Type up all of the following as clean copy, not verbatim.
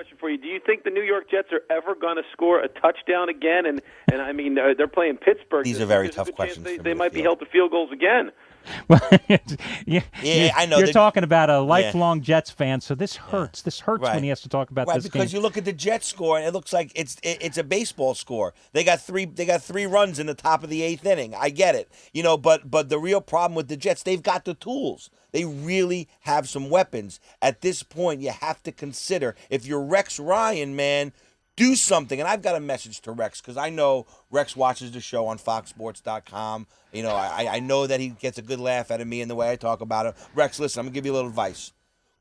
question for you. Do you think the New York Jets are ever going to score a touchdown again? And I mean, they're playing Pittsburgh. These are very tough questions. They might be held to field goals again. Well, I know. You're talking about a lifelong Jets fan, so this hurts. This hurts when he has to talk about this because game. you look at the Jets score, and it looks like it's a baseball score. They got three runs in the top of the 8th inning. I get it, but the real problem with the Jets, they've got the tools. They really have some weapons. At this point, you have to consider, if you're Rex Ryan, man, do something. And I've got a message to Rex, because I know Rex watches the show on foxsports.com. I know that he gets a good laugh out of me and the way I talk about him. Rex, listen, I'm going to give you a little advice.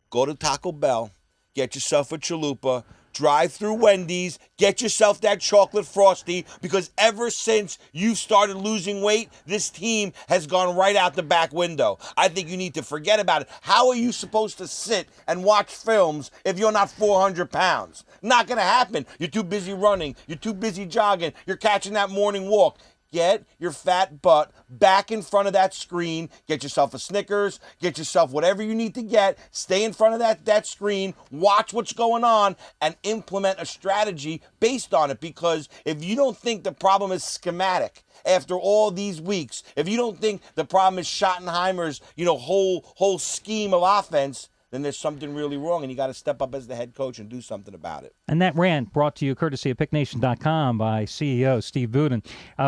Go to Taco Bell, get yourself a chalupa, drive through Wendy's, get yourself that chocolate Frosty, because ever since you started losing weight, this team has gone right out the back window. I think you need to forget about it. How are you supposed to sit and watch films if you're not 400 pounds? Not going to happen. You're too busy running. You're too busy jogging. You're catching that morning walk. Get your fat butt back in front of that screen. Get yourself a Snickers. Get yourself whatever you need to get. Stay in front of that screen. Watch what's going on and implement a strategy based on it. Because if you don't think the problem is schematic after all these weeks, if you don't think the problem is Schottenheimer's, whole scheme of offense, then there's something really wrong, and you got to step up as the head coach and do something about it. And that rant brought to you courtesy of PickNation.com by CEO Steve Budin.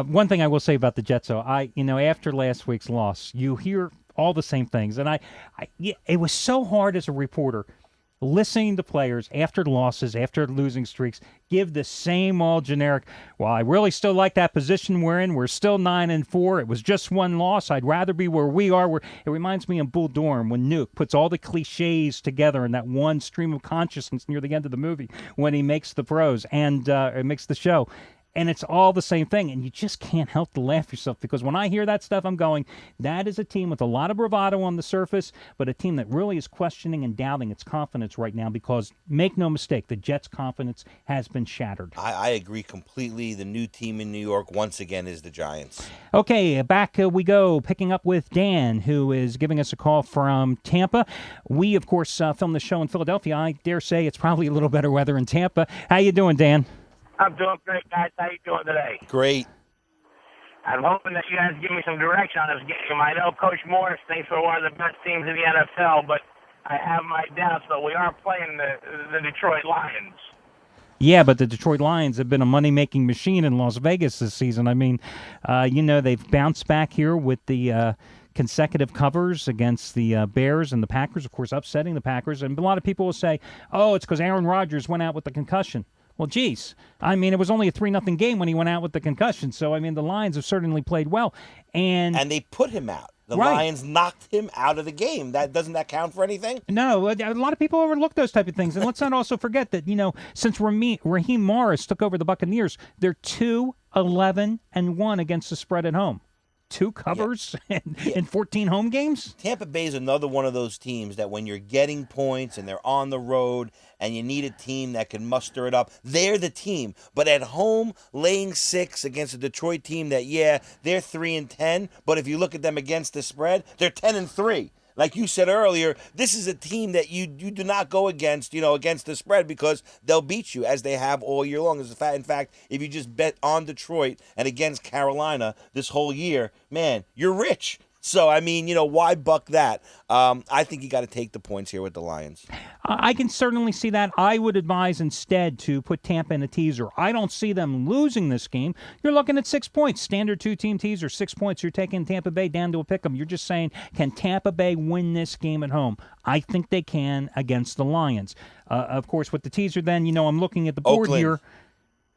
One thing I will say about the Jets, though, after last week's loss, you hear all the same things, and it was so hard as a reporter listening to players after losses, after losing streaks, give the same old generic, well, I really still like that position we're in. We're still 9-4. It was just one loss. I'd rather be where we are. It reminds me of Bull Durham when Nuke puts all the cliches together in that one stream of consciousness near the end of the movie when he makes the pros and makes the show. And it's all the same thing, and you just can't help to laugh yourself, because when I hear that stuff, I'm going, that is a team with a lot of bravado on the surface, but a team that really is questioning and doubting its confidence right now, because, make no mistake, the Jets' confidence has been shattered. I agree completely. The new team in New York, once again, is the Giants. Okay, back we go, picking up with Dan, who is giving us a call from Tampa. We, of course, filmed the show in Philadelphia. I dare say it's probably a little better weather in Tampa. How you doing, Dan? I'm doing great, guys. How you doing today? Great. I'm hoping that you guys give me some direction on this game. I know Coach Morris thinks we're one of the best teams in the NFL, but I have my doubts that we are playing the Detroit Lions. Yeah, but the Detroit Lions have been a money-making machine in Las Vegas this season. I mean, they've bounced back here with the consecutive covers against the Bears and the Packers, of course, upsetting the Packers. And a lot of people will say, oh, it's because Aaron Rodgers went out with the concussion. Well, geez. I mean, it was only a 3-0 game when he went out with the concussion. So, I mean, the Lions have certainly played well. And they put him out. The Lions knocked him out of the game. Doesn't that count for anything? No, a lot of people overlook those type of things. And let's not also forget that, since Raheem Morris took over the Buccaneers, they're 2-11-1 against the spread at home. 2 covers in 14 home games? Tampa Bay is another one of those teams that when you're getting points and they're on the road and you need a team that can muster it up, they're the team. But at home, laying 6 against a Detroit team that, they're 3-10, but if you look at them against the spread, they're 10-3. Like you said earlier, this is a team that you do not go against, against the spread, because they'll beat you, as they have all year long. In fact, if you just bet on Detroit and against Carolina this whole year, man, you're rich. So, I mean, why buck that? I think you got to take the points here with the Lions. I can certainly see that. I would advise instead to put Tampa in a teaser. I don't see them losing this game. You're looking at 6 points. Standard 2-team teaser, 6 points. You're taking Tampa Bay down to a pick 'em. You're just saying, can Tampa Bay win this game at home? I think they can against the Lions. Of course, with the teaser then, I'm looking at the board here.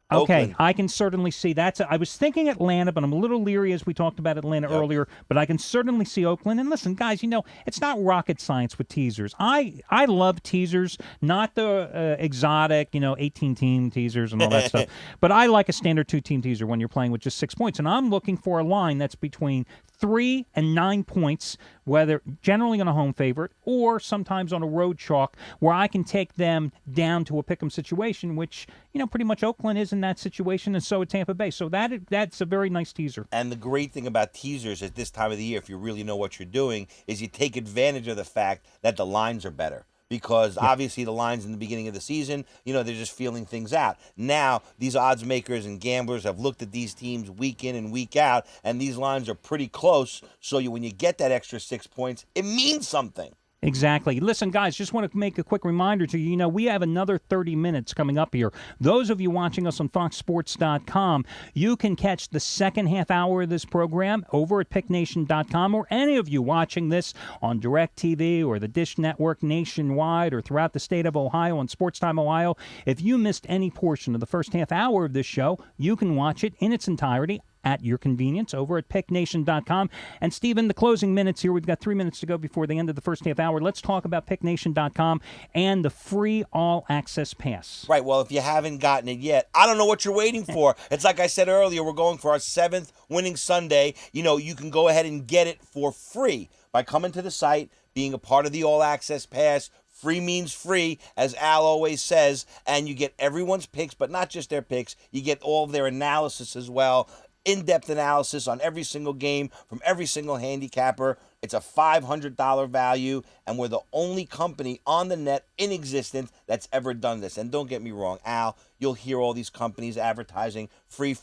Okay, Oakland. I can certainly see that. I was thinking Atlanta, but I'm a little leery as we talked about Atlanta earlier. But I can certainly see Oakland. And listen, guys, it's not rocket science with teasers. I love teasers, not the exotic, 18-team teasers and all that stuff. But I like a standard 2-team teaser when you're playing with just 6 points. And I'm looking for a line that's between 3 and 9 points, whether generally on a home favorite or sometimes on a road chalk, where I can take them down to a pick'em situation, which, pretty much Oakland is in that situation, and so is Tampa Bay. So that's a very nice teaser. And the great thing about teasers at this time of the year, if you really know what you're doing, is you take advantage of the fact that the lines are better. because obviously the lines in the beginning of the season, they're just feeling things out. Now, these odds makers and gamblers have looked at these teams week in and week out, and these lines are pretty close. So when you get that extra 6 points, it means something. Exactly. Listen, guys, just want to make a quick reminder to you, we have another 30 minutes coming up here. Those of you watching us on foxsports.com, you can catch the second half hour of this program over at picknation.com, or any of you watching this on DirecTV or the Dish Network nationwide or throughout the state of Ohio on Sports Time Ohio. If you missed any portion of the first half hour of this show, you can watch it in its entirety at your convenience over at picknation.com. And, Steve, in the closing minutes here, we've got 3 minutes to go before the end of the first half hour. Let's talk about picknation.com and the free all-access pass. Right. Well, if you haven't gotten it yet, I don't know what you're waiting for. It's like I said earlier, we're going for our 7th winning Sunday. You can go ahead and get it for free by coming to the site, being a part of the all-access pass. Free means free, as Al always says, and you get everyone's picks, but not just their picks. You get all of their analysis as well. In-depth analysis on every single game from every single handicapper. It's a $500 value, and we're the only company on the net in existence that's ever done this. And don't get me wrong, Al, you'll hear all these companies advertising free,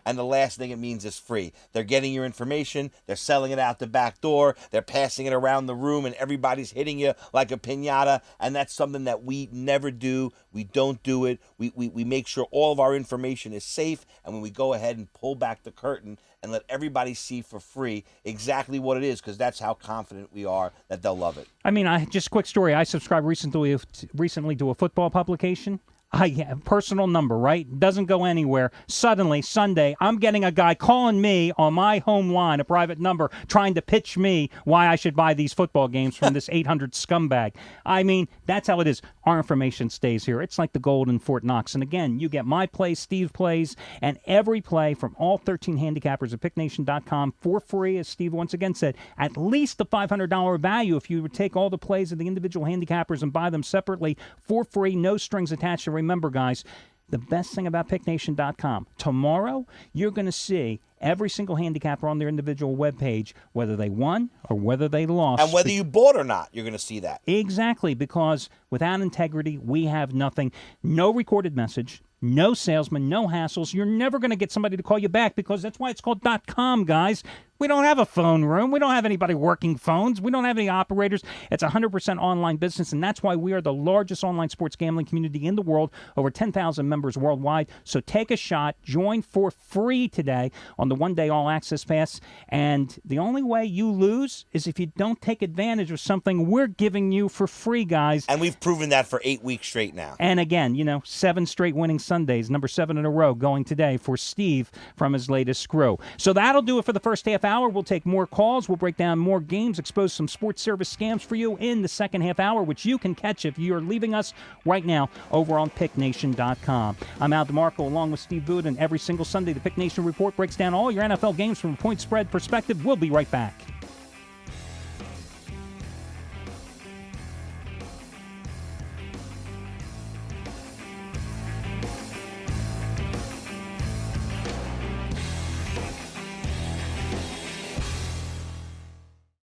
and the last thing it means is free. They're getting your information, they're selling it out the back door, they're passing it around the room, and everybody's hitting you like a piñata, and that's something that we never do. We don't do it. We make sure all of our information is safe, and when we go ahead and pull back the curtain and let everybody see for free exactly what it is, because that's how confident we are that they'll love it. I mean, just a quick story. I subscribed recently to a football publication. I have a personal number, right? Doesn't go anywhere. Suddenly, Sunday, I'm getting a guy calling me on my home line, a private number, trying to pitch me why I should buy these football games from this 800 scumbag. I mean, that's how it is. Our information stays here. It's like the gold in Fort Knox. And again, you get my plays, Steve plays, and every play from all 13 handicappers at picknation.com for free, as Steve once again said, at least a $500 value if you would take all the plays of the individual handicappers and buy them separately for free, no strings attached. And remember, guys, the best thing about picknation.com, tomorrow you're going to see every single handicapper on their individual webpage, whether they won or whether they lost. And whether you bought or not, you're going to see that. Exactly, because without integrity, we have nothing. No recorded message, no salesman, no hassles. You're never going to get somebody to call you back, because that's why it's called .com, guys. We don't have a phone room. We don't have anybody working phones. We don't have any operators. It's 100% online business, and that's why we are the largest online sports gambling community in the world, over 10,000 members worldwide. So take a shot. Join for free today on the one-day all-access pass, and the only way you lose is if you don't take advantage of something we're giving you for free, guys. And we've proven that for 8 weeks straight now. And again, 7 straight winning Sundays, number 7 in a row going today for Steve from his latest screw. So that'll do it for the first half hour. We'll take more calls. We'll break down more games, expose some sports service scams for you in the second half hour, which you can catch if you're leaving us right now over on picknation.com. I'm Al DeMarco along with Steve Budin. Every single Sunday, the Pick Nation Report breaks down all your NFL games from a point spread perspective. We'll be right back.